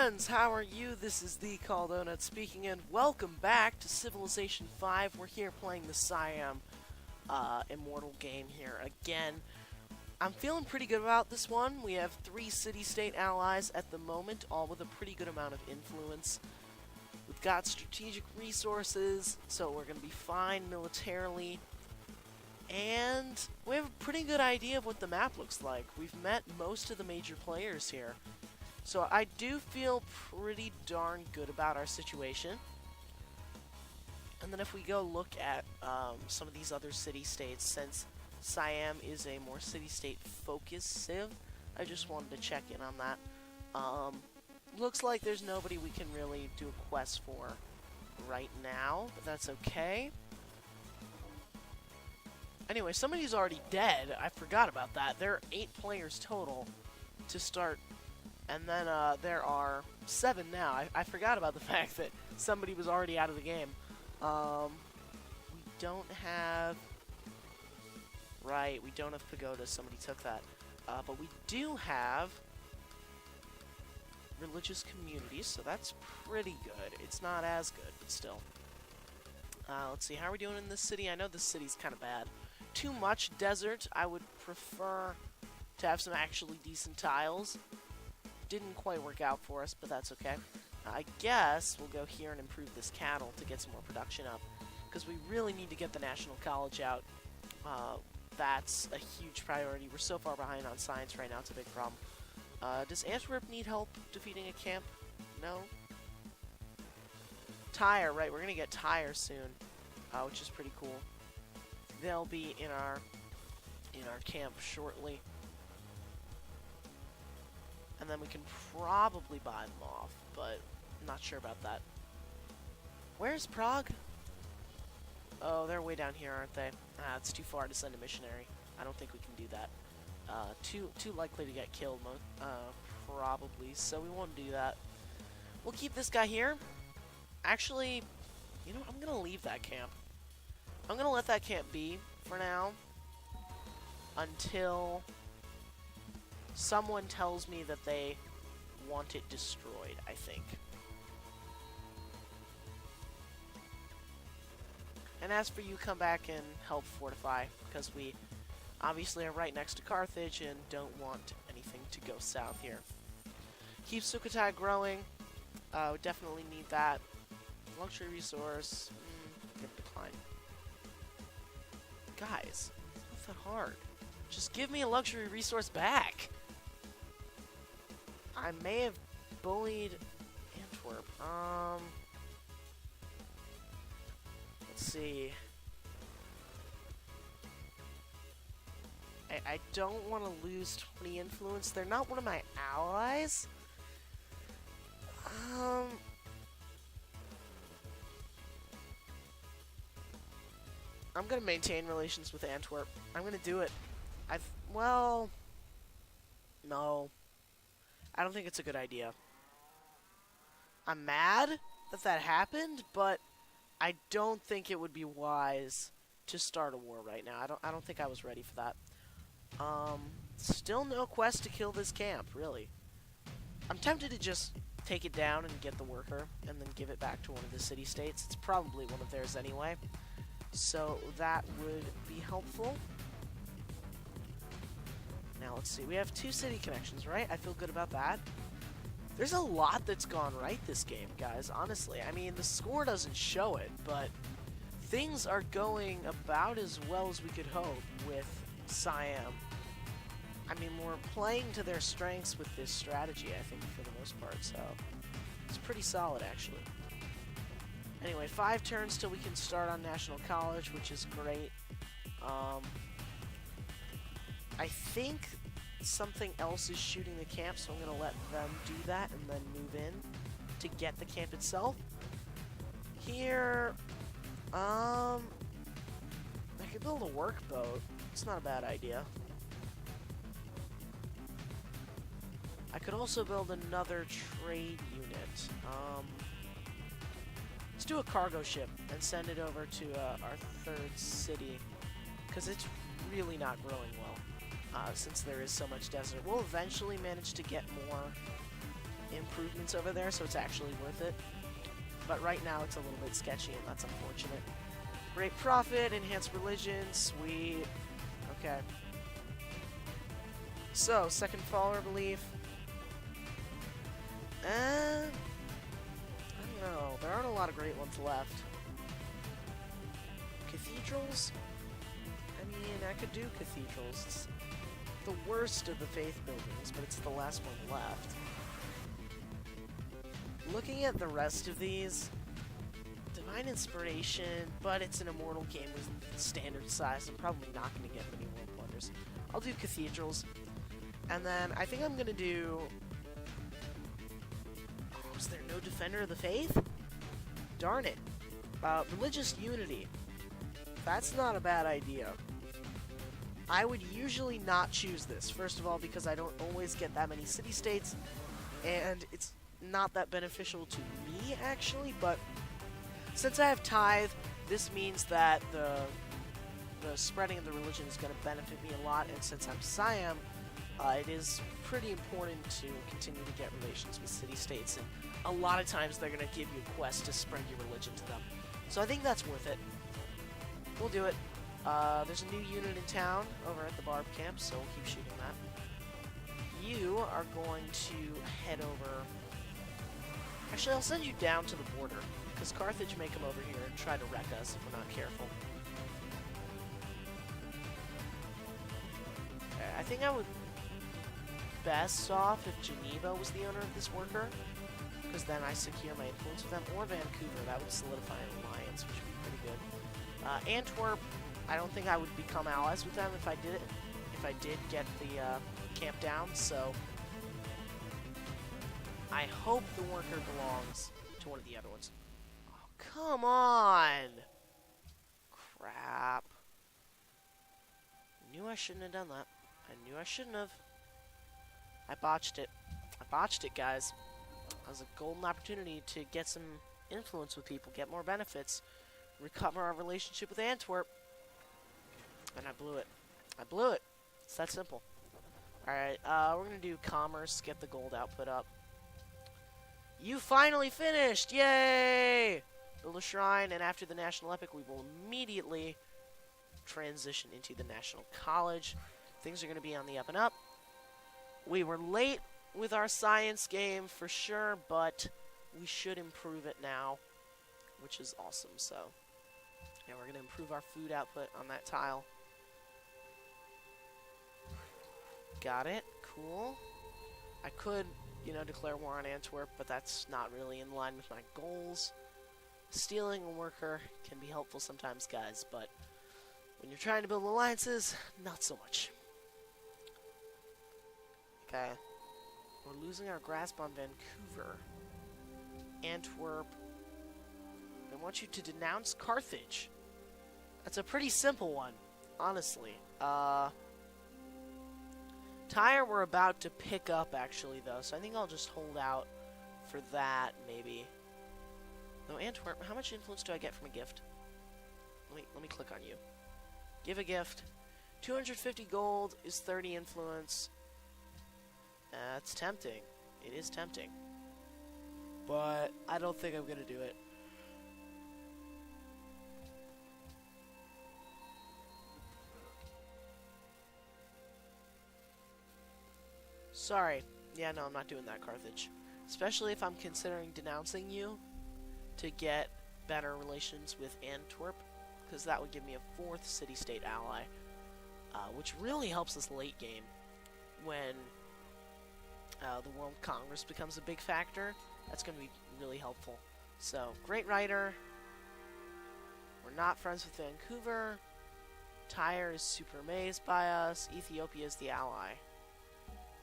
friends, how are you? This is the Chaldonut speaking, and welcome back to Civilization 5. We're here playing the Siam Immortal game here again. I'm feeling pretty good about this one. We have 3 city-state allies at the moment, all with a pretty good amount of influence. We've got strategic resources, so we're going to be fine militarily. And we have a pretty good idea of what the map looks like. We've met most of the major players here. So I do feel pretty darn good about our situation. And then if we go look at some of these other city-states, since Siam is a more city-state focused civ, I just wanted to check in on that. Looks like there's nobody we can really do a quest for right now, but that's okay. Anyway, somebody's already dead. I forgot about that. There are 8 players total to start. And then there are 7 now. I forgot about the fact that somebody was already out of the game. We don't have... Right, we don't have pagodas. Somebody took that. But we do have religious communities, so that's pretty good. It's not as good, but still. Let's see, how are we doing in this city? I know this city's kind of bad. Too much desert. I would prefer to have some actually decent tiles. Didn't quite work out for us, but that's okay. I guess we'll go here and improve this cattle to get some more production up, because we really need to get the National College out. That's a huge priority. We're so far behind on science right now, it's a big problem. Does Antwerp need help defeating a camp? No? Tyre, right, we're gonna get Tyre soon, which is pretty cool. They'll be in our camp shortly. And then we can probably buy them off, but I'm not sure about that. Where's Prague? Oh, they're way down here, aren't they? It's too far to send a missionary. I don't think we can do that. Too likely to get killed, probably, so we won't do that. We'll keep this guy here. Actually, you know, I'm going to leave that camp. I'm going to let that camp be for now until someone tells me that they want it destroyed, I think. And as for you, come back and help fortify, because we obviously are right next to Carthage and don't want anything to go south here. Keep Sukhothai growing. We definitely need that. Luxury resource. Get decline. Guys, it's not that hard. Just give me a luxury resource back. I may have bullied Antwerp. Let's see. I don't want to lose 20 influence. They're not one of my allies. I'm gonna maintain relations with Antwerp. I'm gonna do it. Well, no. I don't think it's a good idea. I'm mad that that happened, but I don't think it would be wise to start a war right now. I don't think I was ready for that. Still no quest to kill this camp, really. I'm tempted to just take it down and get the worker, and then give it back to one of the city-states. It's probably one of theirs anyway. So that would be helpful. Now let's see, we have 2 city connections, right? I feel good about that. There's a lot that's gone right this game, guys, honestly. I mean, the score doesn't show it, but things are going about as well as we could hope with Siam. I mean, we're playing to their strengths with this strategy, I think, for the most part, so it's pretty solid, actually. Anyway, 5 turns till we can start on National College, which is great. I think something else is shooting the camp, so I'm going to let them do that and then move in to get the camp itself. Here, I could build a workboat. It's not a bad idea. I could also build another trade unit. Let's do a cargo ship and send it over to our 3rd city, because it's really not growing well. Since there is so much desert. We'll eventually manage to get more improvements over there, so it's actually worth it. But right now it's a little bit sketchy, and that's unfortunate. Great profit, enhanced religion, sweet. Okay. So, second follower belief. I don't know. There aren't a lot of great ones left. Cathedrals? I mean, I could do cathedrals. It's the worst of the faith buildings, but it's the last one left. Looking at the rest of these, Divine Inspiration, but it's an Immortal game with standard size. I'm probably not going to get many World Wonders. I'll do cathedrals. And then I think I'm going to do... Oh, is there no Defender of the Faith? Darn it. Religious Unity. That's not a bad idea. I would usually not choose this. First of all, because I don't always get that many city-states, and it's not that beneficial to me, actually, but since I have Tithe, this means that the spreading of the religion is going to benefit me a lot, and since I'm Siam, it is pretty important to continue to get relations with city-states, and a lot of times they're going to give you a quest to spread your religion to them. So I think that's worth it. We'll do it. There's a new unit in town over at the Barb camp, so we'll keep shooting that. You are going to head over... Actually, I'll send you down to the border, because Carthage may come over here and try to wreck us if we're not careful. Okay, I think I would best off if Geneva was the owner of this worker, because then I secure my influence with them, or Vancouver. That would solidify an alliance, which would be pretty good. Antwerp, I don't think I would become allies with them if I did get the camp down, so I hope the worker belongs to one of the other ones. Oh, come on! Crap. I knew I shouldn't have done that. I knew I shouldn't have. I botched it. I botched it, guys. That was a golden opportunity to get some influence with people, get more benefits, recover our relationship with Antwerp. And I blew it. I blew it. It's that simple. Alright, we're going to do commerce, get the gold output up. You finally finished! Yay! Build a shrine, and after the National Epic, we will immediately transition into the National College. Things are going to be on the up and up. We were late with our science game for sure, but we should improve it now, which is awesome. So, yeah, we're going to improve our food output on that tile. Got it. Cool. I could, declare war on Antwerp, but that's not really in line with my goals. Stealing a worker can be helpful sometimes, guys, but when you're trying to build alliances, not so much. Okay. We're losing our grasp on Vancouver. Antwerp. I want you to denounce Carthage. That's a pretty simple one, honestly. Tyre we're about to pick up, actually, though, so I think I'll just hold out for that, maybe. No, Antwerp, how much influence do I get from a gift? Let me click on you. Give a gift. 250 gold is 30 influence. That's tempting. It is tempting. But I don't think I'm going to do it. Sorry. Yeah, no, I'm not doing that, Carthage. Especially if I'm considering denouncing you to get better relations with Antwerp, because that would give me a 4th city-state ally, which really helps us late game when the World Congress becomes a big factor. That's going to be really helpful. So, great writer. We're not friends with Vancouver. Tyre is super amazed by us. Ethiopia is the ally.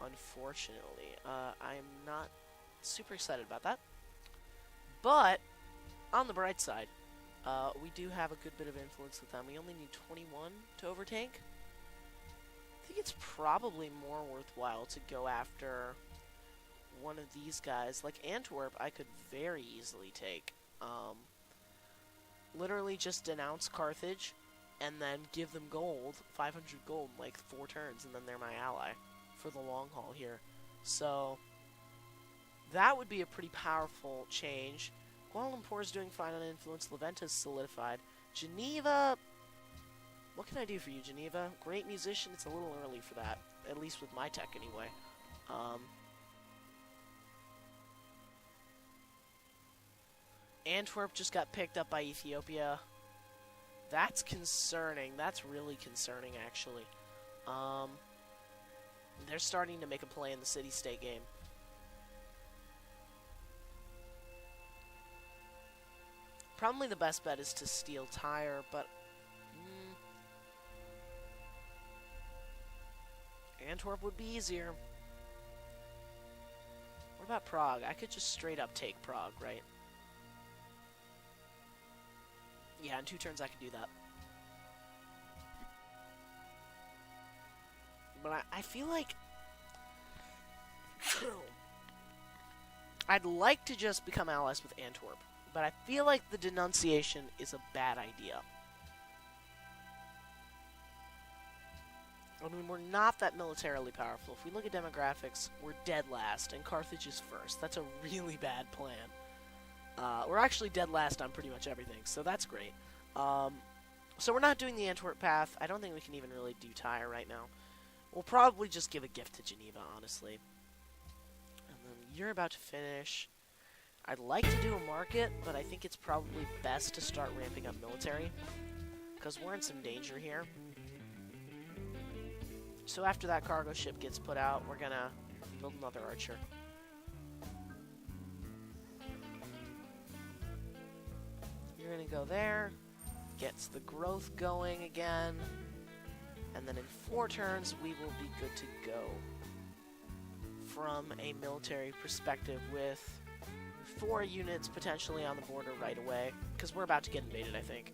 Unfortunately, I'm not super excited about that. But, on the bright side, we do have a good bit of influence with them. We only need 21 to overtake. I think it's probably more worthwhile to go after one of these guys. Like Antwerp, I could very easily take. Literally just denounce Carthage, and then give them gold, 500 gold, in like 4 turns, and then they're my ally for the long haul here. So, That would be a pretty powerful change. Kuala Lumpur is doing fine on influence. Leventa's solidified. Geneva... What can I do for you, Geneva? Great musician. It's a little early for that. At least with my tech, anyway. Antwerp just got picked up by Ethiopia. That's concerning. That's really concerning, actually. They're starting to make a play in the city-state game. Probably the best bet is to steal Tyre, but... Antwerp would be easier. What about Prague? I could just straight up take Prague, right? Yeah, in 2 turns I could do that. But I feel like... I'd like to just become allies with Antwerp. But I feel like the denunciation is a bad idea. I mean, we're not that militarily powerful. If we look at demographics, we're dead last, and Carthage is first. That's a really bad plan. We're actually dead last on pretty much everything, so that's great. So we're not doing the Antwerp path. I don't think we can even really do Tyre right now. We'll probably just give a gift to Geneva, honestly. And then you're about to finish. I'd like to do a market, but I think it's probably best to start ramping up military, because we're in some danger here. So after that cargo ship gets put out, we're gonna build another archer. You're gonna go there, gets the growth going again, and then in 4 turns we will be good to go from a military perspective with 4 units potentially on the border right away, because we're about to get invaded, I think.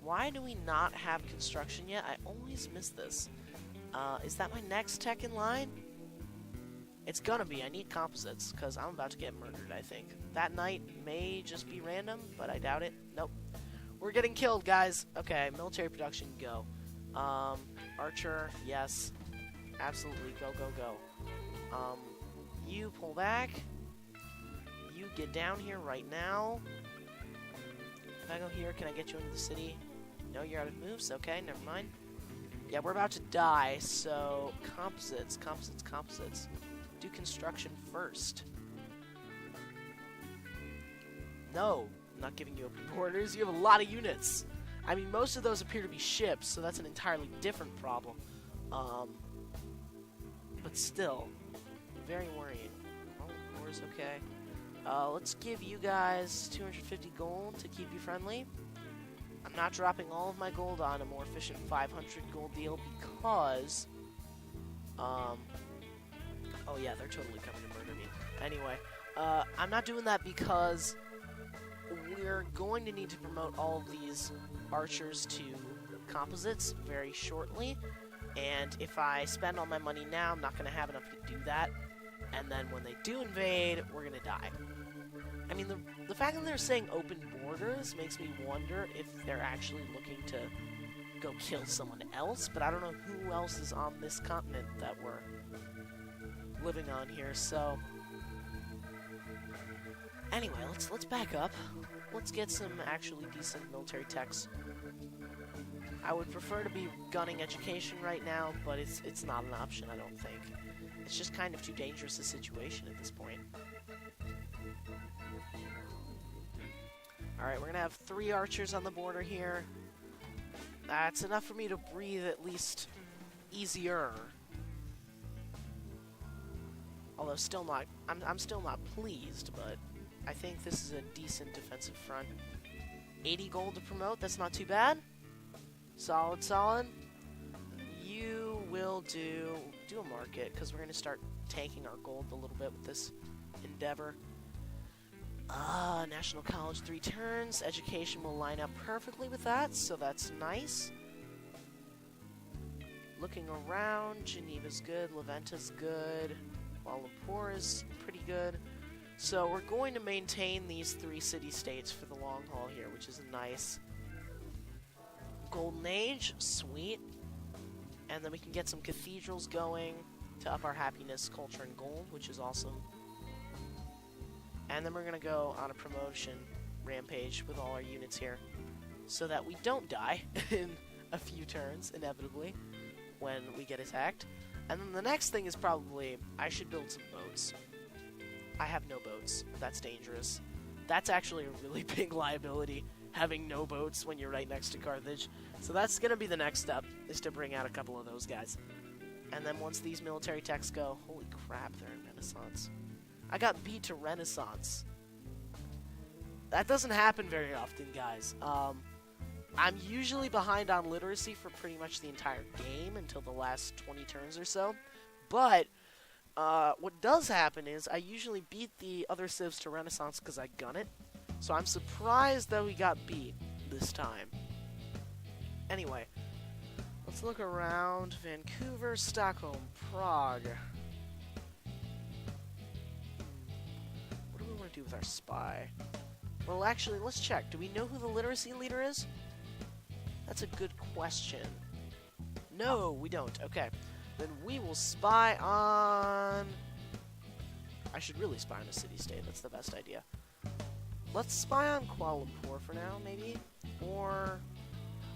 Why do we not have construction yet? I always miss this. Is that my next tech in line? It's gonna be. I need composites, because I'm about to get murdered, I think. That night may just be random, but I doubt it. Nope. We're getting killed, guys. Okay, military production, go. Archer, yes. Absolutely, go, go, go. You pull back. You get down here right now. If I go here, can I get you into the city? No, you're out of moves. Okay, never mind. Yeah, we're about to die, so composites, composites, composites. Do construction first. No, I'm not giving you open borders. You have a lot of units. I mean, most of those appear to be ships, so that's an entirely different problem. But still, very worrying. Oh, war's okay. Let's give you guys 250 gold to keep you friendly. I'm not dropping all of my gold on a more efficient 500 gold deal because... oh yeah, they're totally coming to murder me. Anyway, I'm not doing that because we're going to need to promote all of these archers to composites very shortly. And if I spend all my money now, I'm not going to have enough to do that. And then when they do invade, we're going to die. I mean, the fact that they're saying open borders makes me wonder if they're actually looking to go kill someone else, but I don't know who else is on this continent that we're living on here, so... Anyway, let's back up. Let's get some actually decent military techs. I would prefer to be gunning education right now, but it's not an option, I don't think. It's just kind of too dangerous a situation at this point. Alright, we're gonna have 3 archers on the border here. That's enough for me to breathe at least easier. Although still not, I'm still not pleased, but I think this is a decent defensive front. 80 gold to promote, that's not too bad. Solid, solid. You will do a market, because we're going to start tanking our gold a little bit with this endeavor. National College 3 turns. Education will line up perfectly with that, so that's nice. Looking around, Geneva's good, Leventa's good, Kuala Lumpur is pretty good. So we're going to maintain these 3 city-states for the long haul here, which is nice. Golden Age, sweet. And then we can get some cathedrals going. to up our happiness, culture, and gold, which is awesome. And then we're going to go on a promotion rampage with all our units here, so that we don't die in a few turns, inevitably, when we get attacked. And then the next thing is probably, I should build some boats. I have no boats. That's dangerous. That's actually a really big liability, having no boats when you're right next to Carthage. So that's going to be the next step, is to bring out a couple of those guys. And then once these military techs go, holy crap, they're in Renaissance. I got beat to Renaissance. That doesn't happen very often, guys. I'm usually behind on literacy for pretty much the entire game until the last 20 turns or so. But what does happen is I usually beat the other civs to Renaissance because I gun it. So I'm surprised that we got beat this time. Anyway, let's look around. Vancouver, Stockholm, Prague. What do we want to do with our spy? Well, actually, let's check. Do we know who the literacy leader is? That's a good question. No, we don't. Okay. Then we will spy on... I should really spy on a city-state. That's the best idea. Let's spy on Kuala Lumpur for now, maybe? Or...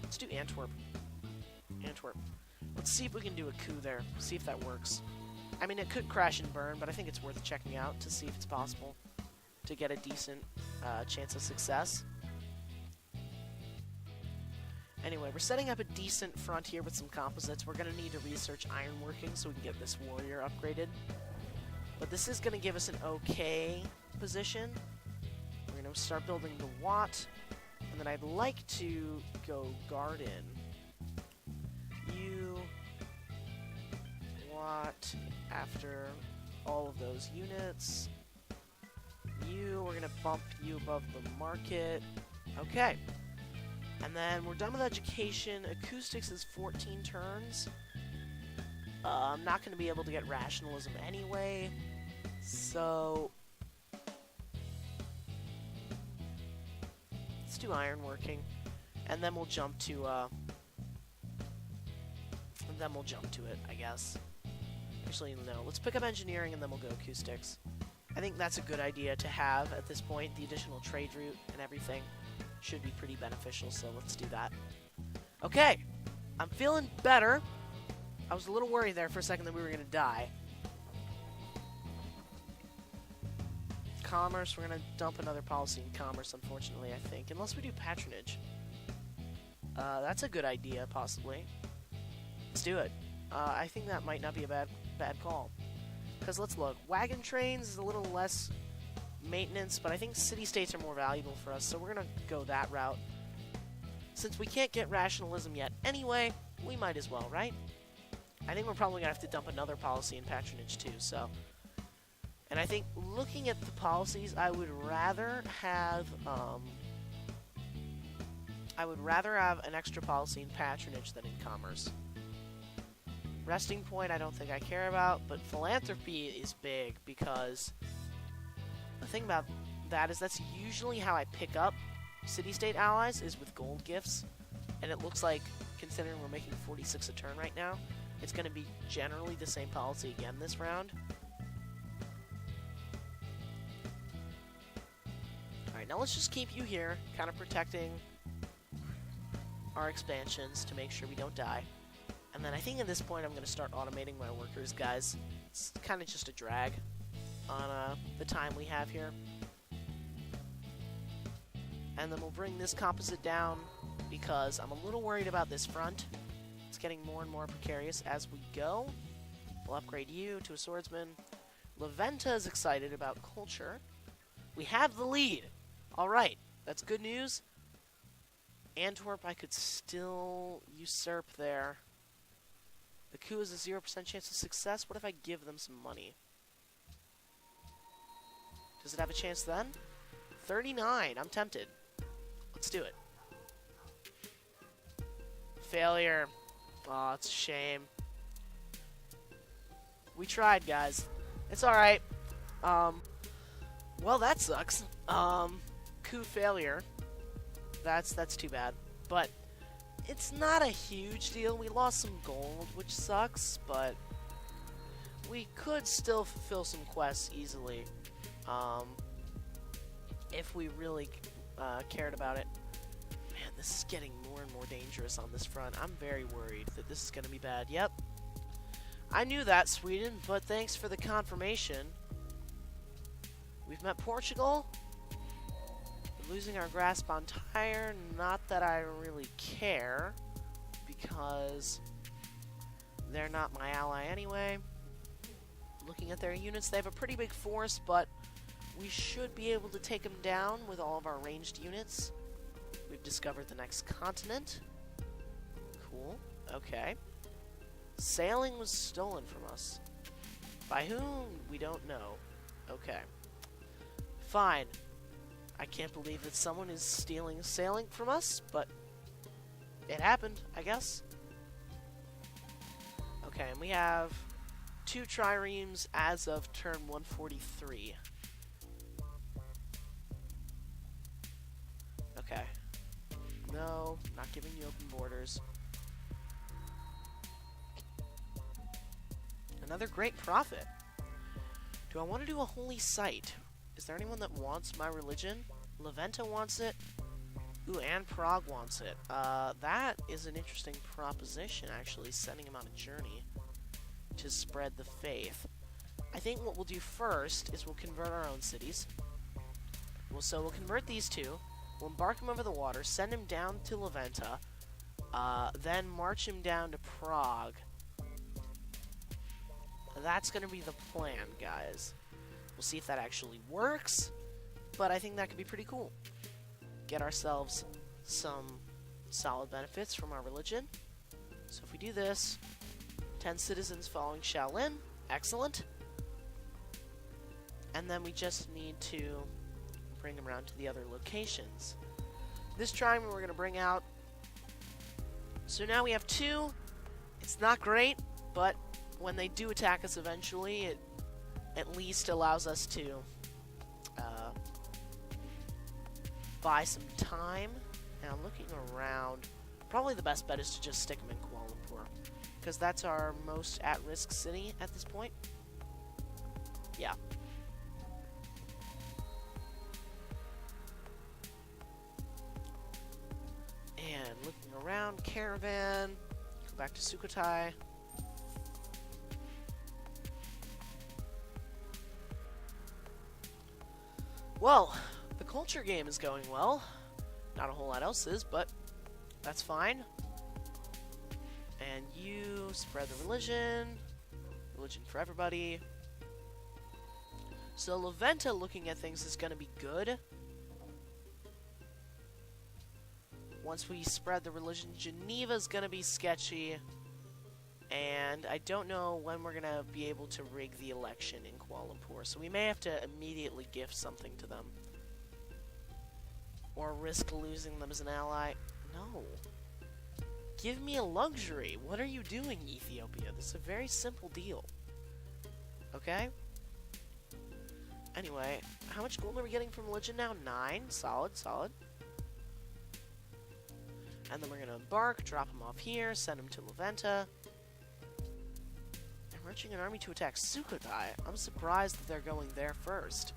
let's do Antwerp. Antwerp. Let's see if we can do a coup there. See if that works. I mean, it could crash and burn, but I think it's worth checking out to see if it's possible to get a decent chance of success. Anyway, we're setting up a decent front here with some composites. We're going to need to research ironworking so we can get this warrior upgraded. But this is going to give us an okay position. We're going to start building the Watt. And then I'd like to go Garden. You... Watt after all of those units. You, we're going to bump you above the market. Okay. And then we're done with education. Acoustics is 14 turns. I'm not going to be able to get rationalism anyway. So... let's do ironworking. And then we'll jump to, it, I guess. Actually, no. Let's pick up engineering and then we'll go acoustics. I think that's a good idea to have at this point. The additional trade route and everything should be pretty beneficial, so let's do that. Okay, I'm feeling better. I was a little worried there for a second that we were going to die. Commerce, we're going to dump another policy in commerce, unfortunately, I think. Unless we do patronage. That's a good idea, possibly. Let's do it. I think that might not be a bad call. Because let's look. Wagon trains is a little less maintenance, but I think city-states are more valuable for us, so we're going to go that route. Since we can't get rationalism yet anyway, we might as well, right? I think we're probably going to have to dump another policy in patronage too, so... and I think, looking at the policies, I would rather have an extra policy in patronage than in commerce. Resting point, I don't think I care about, but philanthropy is big because the thing about that is that's usually how I pick up city-state allies, is with gold gifts. And it looks like, considering we're making 46 a turn right now, it's going to be generally the same policy again this round. Alright, now let's just keep you here, kind of protecting our expansions to make sure we don't die. And then I think at this point I'm going to start automating my workers, guys. It's kind of just a drag on the time we have here. And then we'll bring this composite down because I'm a little worried about this front. It's getting more and more precarious as we go. We'll upgrade you to a swordsman. Laventa is excited about culture. We have the lead. Alright, that's good news. Antwerp, I could still usurp there. The coup is a 0% chance of success. What if I give them some money? Does it have a chance then? 39. I'm tempted. Let's do it. Failure. Aw, it's a shame. We tried, guys. It's alright. Well, that sucks. Coup failure. That's too bad. But it's not a huge deal. We lost some gold, which sucks, but we could still fulfill some quests easily, if we really cared about it. Man, this is getting more and more dangerous on this front. I'm very worried that this is going to be bad. Yep. I knew that, Sweden, but thanks for the confirmation. We've met Portugal. We're losing our grasp on Tyre. Not that I really care, because they're not my ally anyway. Looking at their units, they have a pretty big force, but we should be able to take them down with all of our ranged units. We've discovered the next continent. Cool. Okay. Sailing was stolen from us. By whom? We don't know. Okay. Fine. I can't believe that someone is stealing sailing from us, but it happened, I guess. Okay, and we have 2 triremes as of turn 143. Okay. No, not giving you open borders. Another great prophet. Do I want to do a holy site? Is there anyone that wants my religion? Leventa wants it. Ooh, and Prague wants it. That is an interesting proposition, actually, sending him on a journey to spread the faith. I think what we'll do first is we'll convert our own cities. So we'll convert these 2. We'll embark him over the water, send him down to Leventa, then march him down to Prague. That's going to be the plan, guys. We'll see if that actually works, but I think that could be pretty cool. Get ourselves some solid benefits from our religion. So if we do this, 10 citizens following Shaolin. Excellent. And then we just need to bring them around to the other locations. This trimmer we're going to bring out. So now we have 2. It's not great, but when they do attack us eventually, it at least allows us to buy some time. And I'm looking around. Probably the best bet is to just stick them in Kuala Lumpur, because that's our most at-risk city at this point. Yeah. And looking around, caravan, go back to Sukhothai. Well, the culture game is going well. Not a whole lot else is, but that's fine. And you spread the religion. Religion for everybody. So Leventa, looking at things, is going to be good. Once we spread the religion, Geneva's going to be sketchy. And I don't know when we're going to be able to rig the election in Kuala Lumpur. So we may have to immediately gift something to them. Or risk losing them as an ally. No. Give me a luxury. What are you doing, Ethiopia? This is a very simple deal. Okay? Anyway, how much gold are we getting from religion now? 9. Solid, solid. And then we're going to embark, drop them off here, send them to Leventa. And marching an army to attack Sukhothai. I'm surprised that they're going there first.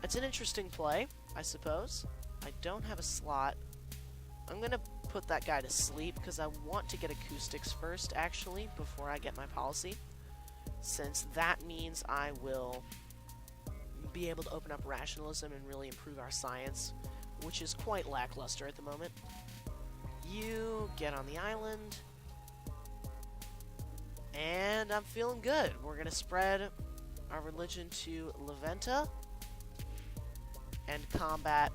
It's an interesting play, I suppose. I don't have a slot. I'm going to put that guy to sleep because I want to get acoustics first, actually, before I get my policy. Since that means I will be able to open up rationalism and really improve our science, which is quite lackluster at the moment. You get on the island. And I'm feeling good. We're going to spread our religion to Leventa and combat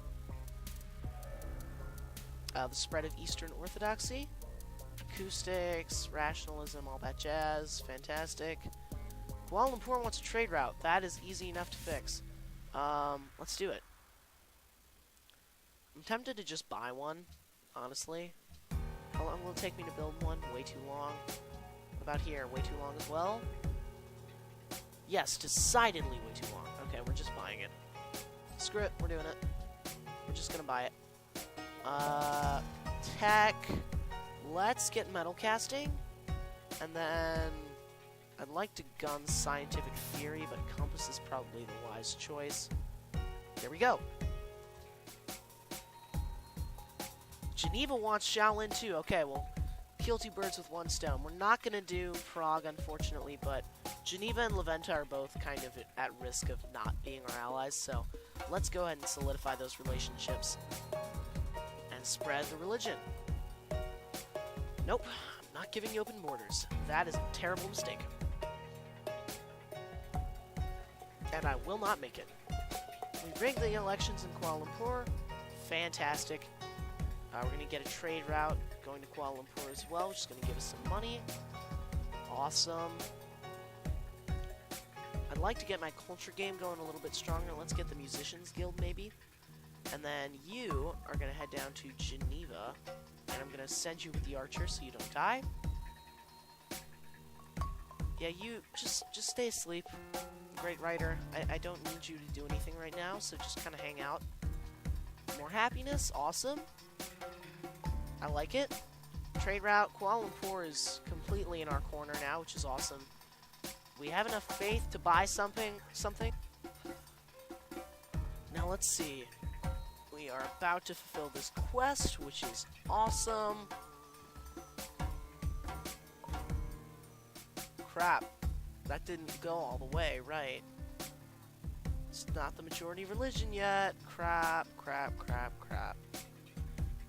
the spread of Eastern Orthodoxy. Acoustics, rationalism, all that jazz. Fantastic. Kuala Lumpur wants a trade route. That is easy enough to fix. Let's do it. I'm tempted to just buy one, honestly. How long will it take me to build one? Way too long. What about here? Way too long as well? Yes, decidedly way too long. Okay, we're just buying it. Screw it, we're doing it. We're just gonna buy it. Tech. Let's get metal casting. And then I'd like to gun scientific theory, but compass is probably the wise choice. There we go. Geneva wants Shaolin too. Okay, well, kill two birds with one stone. We're not going to do Prague, unfortunately, but Geneva and Leventa are both kind of at risk of not being our allies, so let's go ahead and solidify those relationships and spread the religion. Nope, I'm not giving you open borders. That is a terrible mistake. And I will not make it. We rigged the elections in Kuala Lumpur. Fantastic. We're going to get a trade route going to Kuala Lumpur as well, which is going to give us some money. Awesome. I'd like to get my culture game going a little bit stronger. Let's get the Musicians Guild, maybe. And then you are going to head down to Geneva, and I'm going to send you with the archer so you don't die. Yeah, you just stay asleep. Great writer. I don't need you to do anything right now, so just kind of hang out. More happiness. Awesome. I like it. Trade route. Kuala Lumpur is completely in our corner now, which is awesome. We have enough faith to buy something. Now let's see. We are about to fulfill this quest, which is awesome. Crap. That didn't go all the way, right? It's not the majority religion yet. Crap.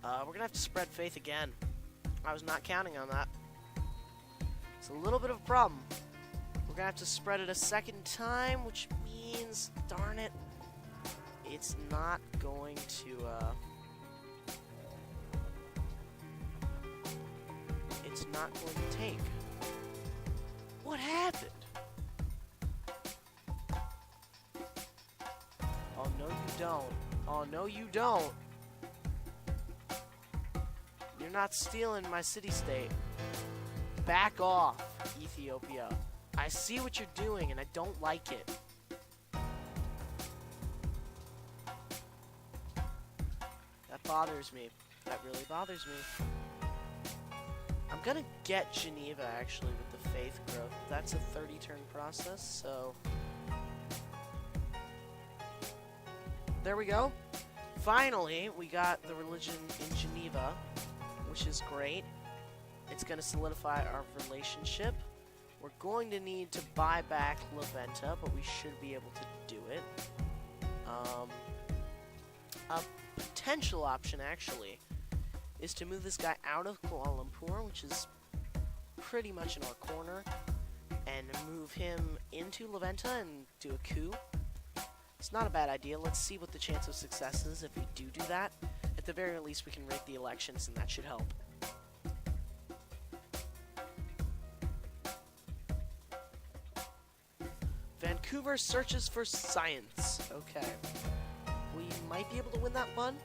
We're gonna have to spread faith again. I was not counting on that. It's a little bit of a problem. We're gonna have to spread it a second time, which means, darn it, it's not going to, it's not going to take. What happened? Oh, no you don't. Oh, no you don't. You're not stealing my city-state. Back off, Ethiopia. I see what you're doing, and I don't like it. That bothers me. That really bothers me. I'm gonna get Geneva, actually, with the faith growth. That's a 30-turn process, so... There we go. Finally, we got the religion in Geneva, which is great. It's going to solidify our relationship. We're going to need to buy back Leventa, but we should be able to do it. A potential option, actually, is to move this guy out of Kuala Lumpur, which is pretty much in our corner, and move him into Leventa and do a coup. It's not a bad idea. Let's see what the chance of success is if we do that. At the very least, we can rig the elections, and that should help. Vancouver searches for science. Okay. We might be able to win that one.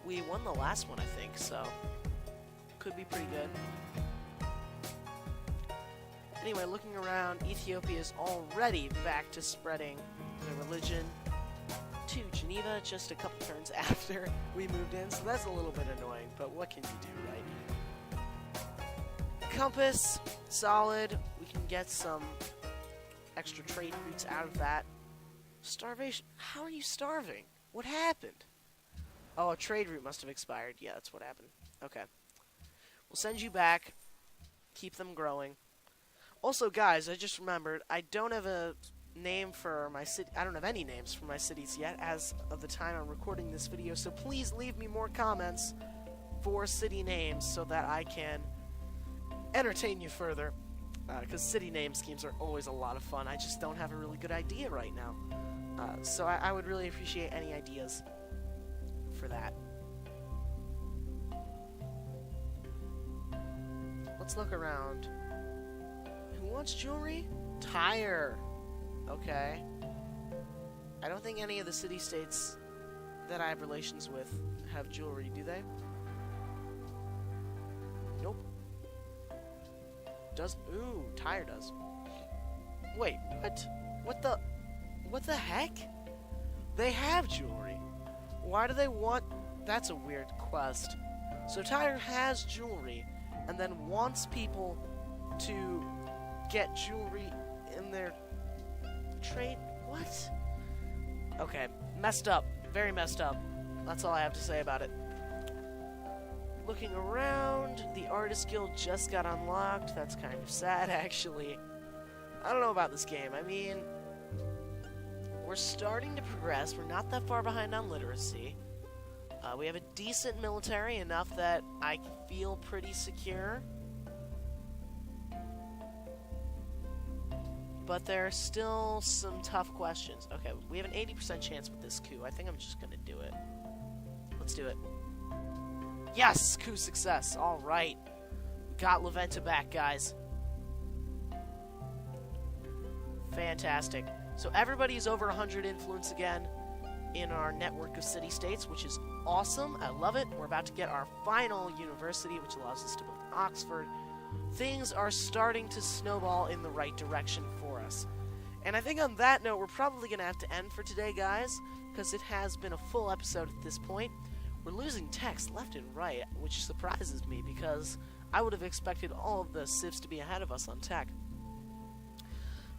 We won the last one, I think, so could be pretty good. Anyway, looking around, Ethiopia is already back to spreading the religion to Geneva just a couple turns after we moved in, so that's a little bit annoying, but what can you do, right? Compass, solid. We can get some extra trade routes out of that. Starvation. How are you starving? What happened? Oh, a trade route must have expired. Yeah, that's what happened. Okay. We'll send you back. Keep them growing. Also, guys, I just remembered, I don't have a name for my city. I don't have any names for my cities yet as of the time I'm recording this video, so please leave me more comments for city names so that I can entertain you further, because city name schemes are always a lot of fun. I just don't have a really good idea right now, so I would really appreciate any ideas for that. Let's look around. Who wants jewelry? Tyre. Okay. I don't think any of the city-states that I have relations with have jewelry, do they? Nope. Does... Ooh, Tyre does. Wait, what? What the heck? They have jewelry. Why do they want... That's a weird quest. So Tyre has jewelry, and then wants people to get jewelry in their trade. What? Okay, messed up. Very messed up. That's all I have to say about it. Looking around, the Artist Guild just got unlocked. That's kind of sad, actually. I don't know about this game. I mean, we're starting to progress. We're not that far behind on literacy. We have a decent military, enough that I can feel pretty secure. But there are still some tough questions. Okay, we have an 80% chance with this coup. I think I'm just gonna do it. Let's do it. Yes! Coup success. Alright. We got Leventa back, guys. Fantastic. So everybody is over 100 influence again in our network of city-states, which is awesome. I love it. We're about to get our final university, which allows us to build Oxford. Things are starting to snowball in the right direction for us. And I think on that note, we're probably going to have to end for today, guys, because it has been a full episode at this point. We're losing text left and right, which surprises me, because I would have expected all of the civs to be ahead of us on tech.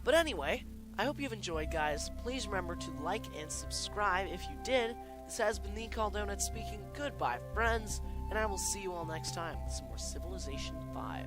But anyway, I hope you've enjoyed, guys. Please remember to like and subscribe if you did. This has been the Chaldonut speaking. Goodbye, friends, and I will see you all next time with some more Civilization 5.